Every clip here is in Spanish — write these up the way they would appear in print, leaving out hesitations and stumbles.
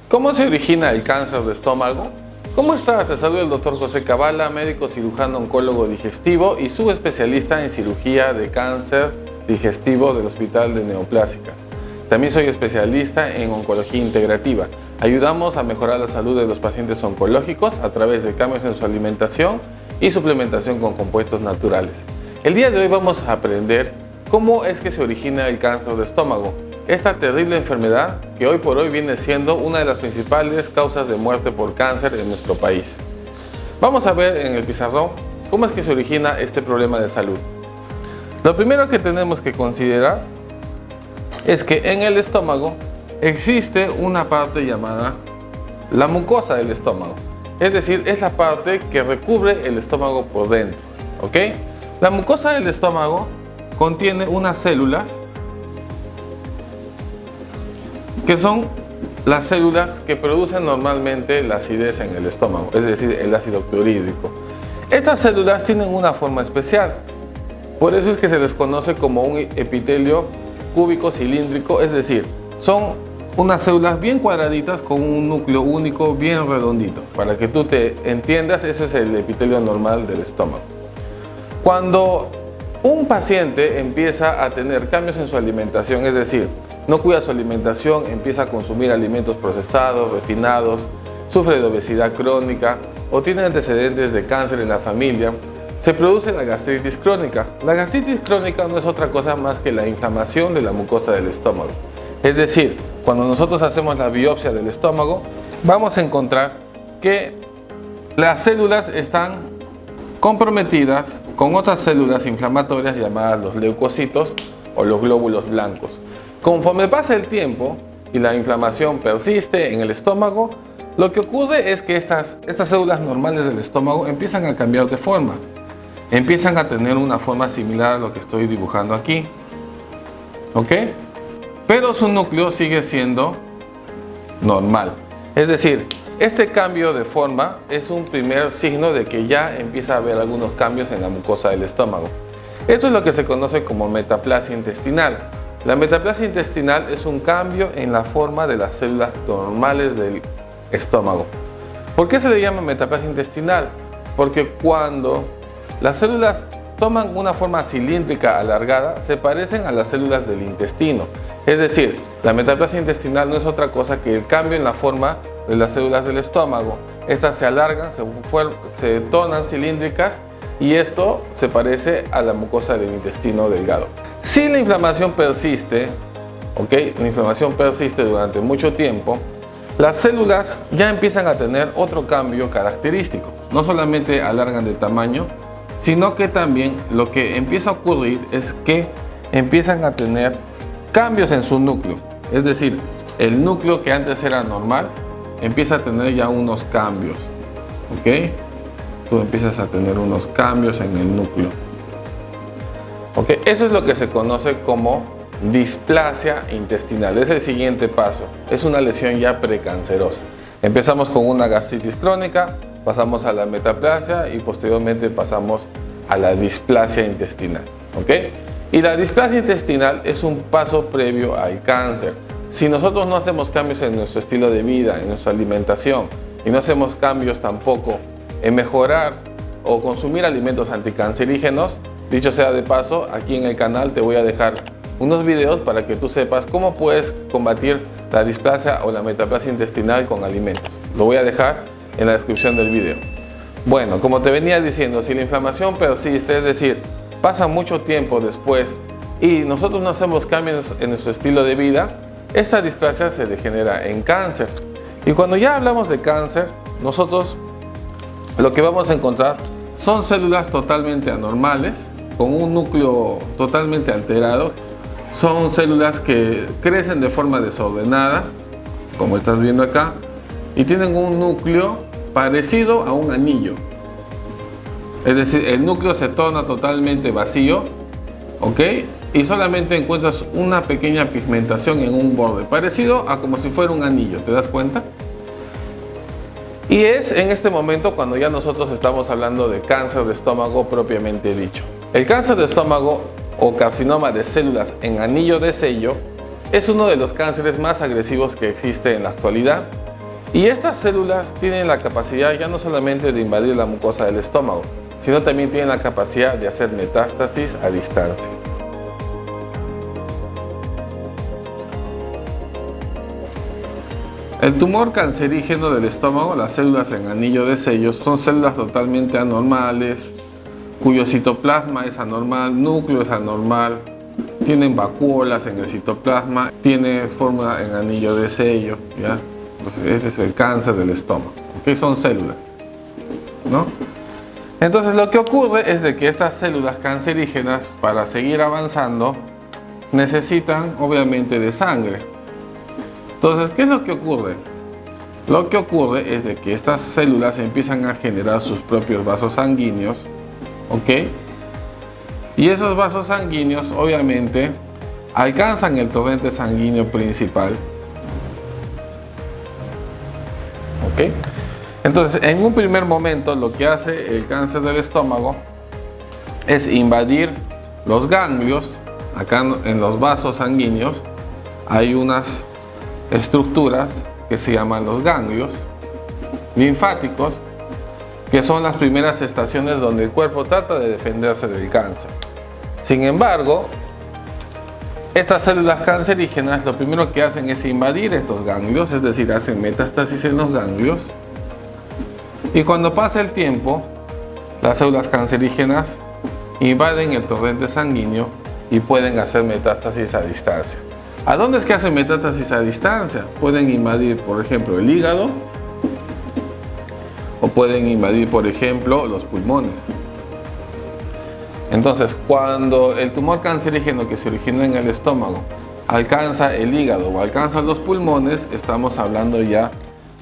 ¿Cómo se origina el cáncer de estómago? ¿Cómo estás? Te saluda el Dr. José Cabala, médico cirujano oncólogo digestivo y subespecialista en cirugía de cáncer digestivo del Hospital de Neoplásicas. También soy especialista en oncología integrativa. Ayudamos a mejorar la salud de los pacientes oncológicos a través de cambios en su alimentación y suplementación con compuestos naturales. El día de hoy vamos a aprender cómo es que se origina el cáncer de estómago. Esta terrible enfermedad que hoy por hoy viene siendo una de las principales causas de muerte por cáncer en nuestro país. Vamos a ver en el pizarrón cómo es que se origina este problema de salud. Lo primero que tenemos que considerar es que en el estómago existe una parte llamada la mucosa del estómago. Es decir, es la parte que recubre el estómago por dentro. ¿Ok? La mucosa del estómago contiene unas células que son las células que producen normalmente la acidez en el estómago, es decir, el ácido clorhídrico. Estas células tienen una forma especial, por eso es que se les conoce como un epitelio cúbico cilíndrico, es decir, son unas células bien cuadraditas con un núcleo único bien redondito. Para que tú te entiendas, eso es el epitelio normal del estómago. Cuando un paciente empieza a tener cambios en su alimentación, es decir, no cuida su alimentación, empieza a consumir alimentos procesados, refinados, sufre de obesidad crónica o tiene antecedentes de cáncer en la familia, se produce la gastritis crónica. La gastritis crónica no es otra cosa más que la inflamación de la mucosa del estómago. Es decir, cuando nosotros hacemos la biopsia del estómago, vamos a encontrar que las células están comprometidas con otras células inflamatorias llamadas los leucocitos o los glóbulos blancos. Conforme pasa el tiempo y la inflamación persiste en el estómago, lo que ocurre es que estas células normales del estómago empiezan a cambiar de forma. Empiezan a tener una forma similar a lo que estoy dibujando aquí. ¿Ok? Pero su núcleo sigue siendo normal. Es decir, este cambio de forma es un primer signo de que ya empieza a haber algunos cambios en la mucosa del estómago. Esto es lo que se conoce como metaplasia intestinal. La metaplasia intestinal es un cambio en la forma de las células normales del estómago. ¿Por qué se le llama metaplasia intestinal? Porque cuando las células toman una forma cilíndrica alargada, se parecen a las células del intestino. Es decir, la metaplasia intestinal no es otra cosa que el cambio en la forma de las células del estómago. Estas se alargan, se tornan cilíndricas y esto se parece a la mucosa del intestino delgado. Si la inflamación persiste, la inflamación persiste durante mucho tiempo, las células ya empiezan a tener otro cambio característico. No solamente alargan de tamaño, sino que también lo que empieza a ocurrir es que empiezan a tener cambios en su núcleo. Es decir, el núcleo que antes era normal empieza a tener ya unos cambios. ¿Ok? Tú empiezas a tener unos cambios en el núcleo. ¿Ok? Eso es lo que se conoce como displasia intestinal. Es el siguiente paso. Es una lesión ya precancerosa. Empezamos con una gastritis crónica, pasamos a la metaplasia y posteriormente pasamos a la displasia intestinal. ¿Ok? Y la displasia intestinal es un paso previo al cáncer. Si nosotros no hacemos cambios en nuestro estilo de vida, en nuestra alimentación, y no hacemos cambios tampoco en mejorar o consumir alimentos anticancerígenos, dicho sea de paso, aquí en el canal te voy a dejar unos videos para que tú sepas cómo puedes combatir la displasia o la metaplasia intestinal con alimentos. Lo voy a dejar en la descripción del video. Bueno, como te venía diciendo, si la inflamación persiste, es decir, pasa mucho tiempo después y nosotros no hacemos cambios en nuestro estilo de vida, esta displasia se degenera en cáncer. Y cuando ya hablamos de cáncer, nosotros lo que vamos a encontrar son células totalmente anormales, con un núcleo totalmente alterado. Son células que crecen de forma desordenada, como estás viendo acá, y tienen un núcleo parecido a un anillo. Es decir, el núcleo se torna totalmente vacío, ¿ok? Y solamente encuentras una pequeña pigmentación en un borde, parecido a como si fuera un anillo, ¿te das cuenta? Y es en este momento cuando ya nosotros estamos hablando de cáncer de estómago propiamente dicho. El cáncer de estómago o carcinoma de células en anillo de sello es uno de los cánceres más agresivos que existe en la actualidad Y estas células tienen la capacidad ya no solamente de invadir la mucosa del estómago, sino también tienen la capacidad de hacer metástasis a distancia. El tumor cancerígeno del estómago, las células en anillo de sellos, son células totalmente anormales, cuyo citoplasma es anormal, núcleo es anormal, tienen vacuolas en el citoplasma, tiene forma en anillo de sello, ¿ya? Entonces, este es el cáncer del estómago, ¿ok? Son células, ¿no? Entonces lo que ocurre es de que estas células cancerígenas, para seguir avanzando, necesitan obviamente de sangre. Entonces, ¿qué es lo que ocurre? Lo que ocurre es de que estas células empiezan a generar sus propios vasos sanguíneos, ¿ok? Y esos vasos sanguíneos obviamente alcanzan el torrente sanguíneo principal, ¿ok? Entonces, en un primer momento, lo que hace el cáncer del estómago es invadir los ganglios. Acá en los vasos sanguíneos hay unas estructuras que se llaman los ganglios linfáticos, que son las primeras estaciones donde el cuerpo trata de defenderse del cáncer. Sin embargo, estas células cancerígenas lo primero que hacen es invadir estos ganglios, es decir, hacen metástasis en los ganglios, y cuando pasa el tiempo, las células cancerígenas invaden el torrente sanguíneo y pueden hacer metástasis a distancia. ¿A dónde es que hacen metástasis a distancia? Pueden invadir, por ejemplo, el hígado, o pueden invadir, por ejemplo, los pulmones. Entonces, cuando el tumor cancerígeno que se originó en el estómago alcanza el hígado o alcanza los pulmones, estamos hablando ya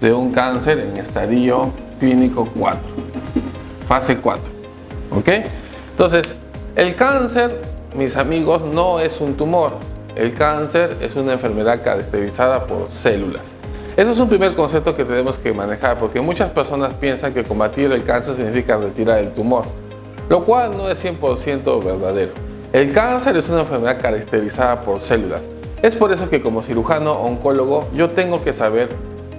de un cáncer en estadio clínico 4, fase 4, ¿ok? Entonces, el cáncer, mis amigos, no es un tumor. El cáncer es una enfermedad caracterizada por células. Eso es un primer concepto que tenemos que manejar, porque muchas personas piensan que combatir el cáncer significa retirar el tumor, lo cual no es 100% verdadero. El cáncer es una enfermedad caracterizada por células. Es por eso que como cirujano oncólogo yo tengo que saber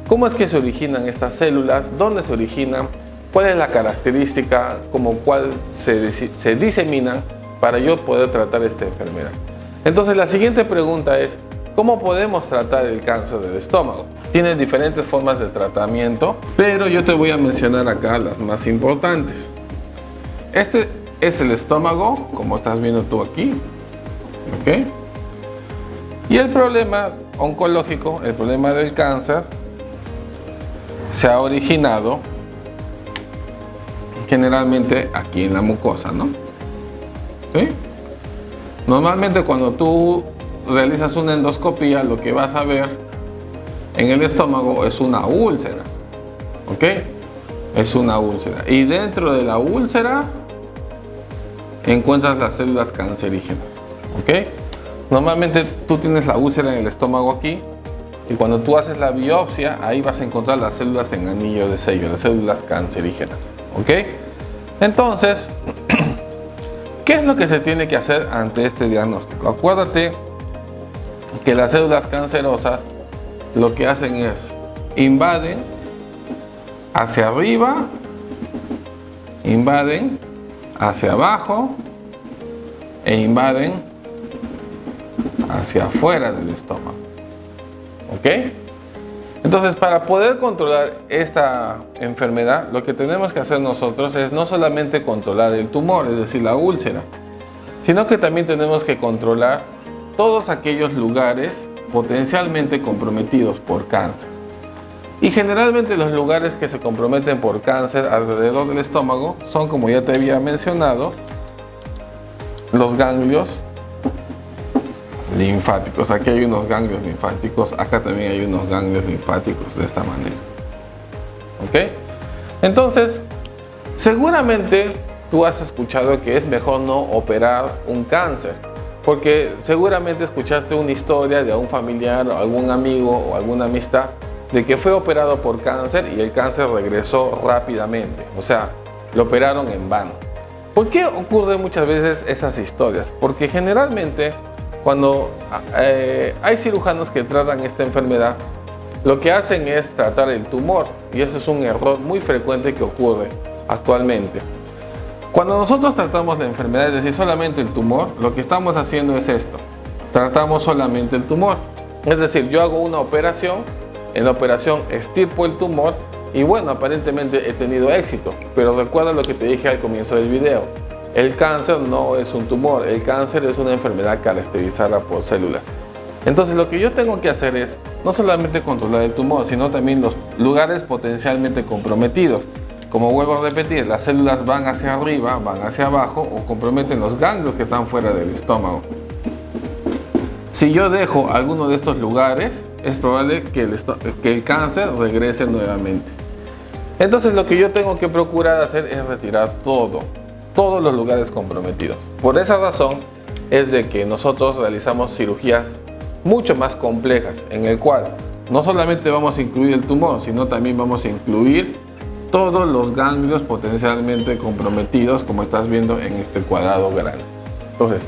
cómo es que se originan estas células, dónde se originan, cuál es la característica como cual se diseminan para yo poder tratar esta enfermedad. Entonces la siguiente pregunta es, ¿cómo podemos tratar el cáncer del estómago? Tiene diferentes formas de tratamiento, pero yo te voy a mencionar acá las más importantes. Este es el estómago, como estás viendo tú aquí, ¿ok? Y el problema oncológico, el problema del cáncer, se ha originado generalmente aquí en la mucosa, ¿no? ¿Sí? Normalmente cuando tú realizas una endoscopía, lo que vas a ver en el estómago es una úlcera, ¿ok? Es una úlcera. Y dentro de la úlcera encuentras las células cancerígenas, ¿ok? Normalmente tú tienes la úlcera en el estómago aquí, y cuando tú haces la biopsia, ahí vas a encontrar las células en anillo de sello, las células cancerígenas, ¿ok? Entonces, ¿qué es lo que se tiene que hacer ante este diagnóstico? Acuérdate que las células cancerosas lo que hacen es invaden hacia arriba, invaden hacia abajo e invaden hacia afuera del estómago, ¿ok? Entonces, para poder controlar esta enfermedad, lo que tenemos que hacer nosotros es no solamente controlar el tumor, es decir, la úlcera, sino que también tenemos que controlar todos aquellos lugares potencialmente comprometidos por cáncer. Y generalmente los lugares que se comprometen por cáncer alrededor del estómago son, como ya te había mencionado, los ganglios linfáticos. Aquí hay unos ganglios linfáticos, acá también hay unos ganglios linfáticos de esta manera, ¿ok? Entonces, seguramente tú has escuchado que es mejor no operar un cáncer, porque seguramente escuchaste una historia de algún familiar o algún amigo o alguna amistad de que fue operado por cáncer y el cáncer regresó rápidamente, o sea, lo operaron en vano. ¿Por qué ocurren muchas veces esas historias? Porque generalmente cuando hay cirujanos que tratan esta enfermedad, lo que hacen es tratar el tumor, y eso es un error muy frecuente que ocurre actualmente. Cuando nosotros tratamos la enfermedad, es decir, solamente el tumor, lo que estamos haciendo es esto: tratamos solamente el tumor. Es decir, yo hago una operación, en la operación extirpo el tumor y bueno, aparentemente he tenido éxito, pero recuerda lo que te dije al comienzo del video: el cáncer no es un tumor, el cáncer es una enfermedad caracterizada por células. Entonces lo que yo tengo que hacer es no solamente controlar el tumor, sino también los lugares potencialmente comprometidos. Como vuelvo a repetir, las células van hacia arriba, van hacia abajo o comprometen los ganglios que están fuera del estómago. Si yo dejo alguno de estos lugares, es probable que el cáncer regrese nuevamente. Entonces lo que yo tengo que procurar hacer es retirar todos los lugares comprometidos. Por esa razón es de que nosotros realizamos cirugías mucho más complejas, en el cual no solamente vamos a incluir el tumor, sino también vamos a incluir todos los ganglios potencialmente comprometidos, como estás viendo en este cuadrado grande. Entonces,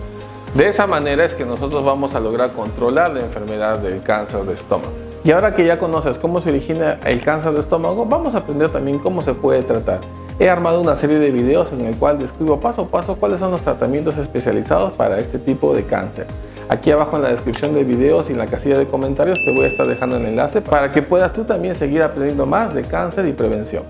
de esa manera es que nosotros vamos a lograr controlar la enfermedad del cáncer de estómago. Y ahora que ya conoces cómo se origina el cáncer de estómago, vamos a aprender también cómo se puede tratar. He armado una serie de videos en el cual describo paso a paso cuáles son los tratamientos especializados para este tipo de cáncer. Aquí abajo en la descripción del video y en la casilla de comentarios te voy a estar dejando el enlace para que puedas tú también seguir aprendiendo más de cáncer y prevención.